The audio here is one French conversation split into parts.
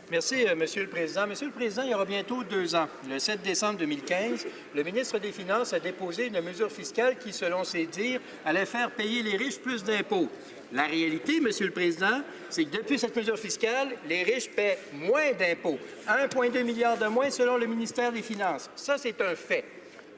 Merci, Monsieur le Président. Monsieur le Président, il y aura bientôt 2 ans, le 7 décembre 2015, le ministre des Finances a déposé une mesure fiscale qui, selon ses dires, allait faire payer les riches plus d'impôts. La réalité, Monsieur le Président, c'est que depuis cette mesure fiscale, les riches paient moins d'impôts, 1,2 milliard de moins selon le ministère des Finances. Ça, c'est un fait.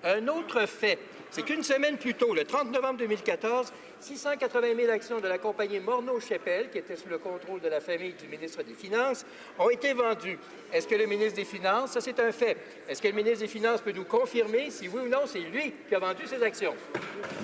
Un autre fait, c'est qu'une semaine plus tôt, le 30 novembre 2014, 680 000 actions de la compagnie Morneau-Shepell, qui était sous le contrôle de la famille du ministre des Finances, ont été vendues. Est-ce que le ministre des Finances, ça c'est un fait, est-ce que le ministre des Finances peut nous confirmer si oui ou non c'est lui qui a vendu ces actions?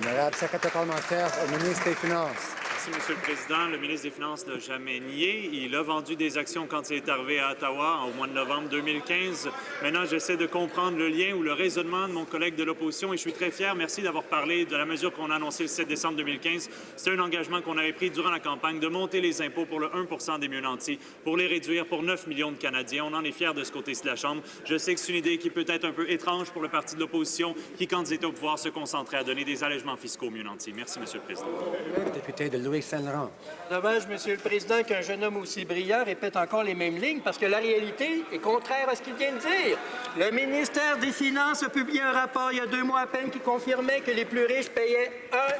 Honorable secrétaire parlementaire au ministre des Finances. Merci, Monsieur le Président. Le ministre des Finances n'a jamais nié. Il a vendu des actions quand il est arrivé à Ottawa au mois de novembre 2015. Maintenant, j'essaie de comprendre le lien ou le raisonnement de mon collègue de l'opposition et je suis très fier. Merci d'avoir parlé de la mesure qu'on a annoncée le 7 décembre 2015. C'est un engagement qu'on avait pris durant la campagne de monter les impôts pour le 1 des mieux nantis, pour les réduire pour 9 millions de Canadiens. On en est fiers de ce côté-ci de la Chambre. Je sais que c'est une idée qui peut être un peu étrange pour le parti de l'opposition qui, quand il était au pouvoir, se concentrait à donner des allègements fiscaux aux mieux nantis. Merci, Monsieur le Président. Député de Louis-Saint-Laurent. Dommage, Monsieur le Président, qu'un jeune homme aussi brillant répète encore les mêmes lignes, parce que la réalité est contraire à ce qu'il vient de dire. Le ministère des Finances a publié un rapport il y a 2 mois à peine qui confirmait que les plus riches payaient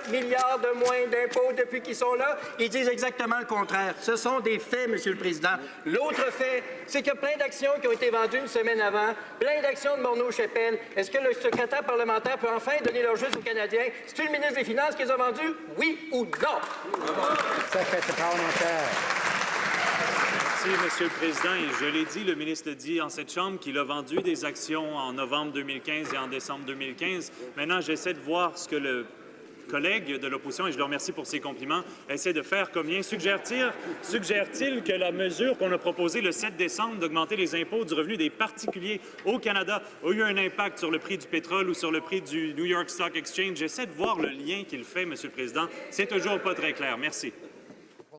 1 milliard de moins d'impôts depuis qu'ils sont là. Ils disent exactement le contraire. Ce sont des faits, Monsieur le Président. L'autre fait, c'est qu'il y a plein d'actions qui ont été vendues une semaine avant, plein d'actions de Morneau-Shepell. Est-ce que le secrétaire parlementaire peut enfin donner leur juste aux Canadiens? C'est-tu le ministre des Finances qui les a vendues? Oui ou non? Secrétaire parlementaire. Merci, Monsieur le Président. Et je l'ai dit, le ministre dit en cette Chambre qu'il a vendu des actions en novembre 2015 et en décembre 2015. Maintenant, j'essaie de voir ce que le collègue de l'opposition, et je le remercie pour ses compliments, essaie de faire comme lien. Suggère-t-il que la mesure qu'on a proposée le 7 décembre d'augmenter les impôts du revenu des particuliers au Canada a eu un impact sur le prix du pétrole ou sur le prix du New York Stock Exchange? J'essaie de voir le lien qu'il fait, Monsieur le Président. C'est toujours pas très clair. Merci.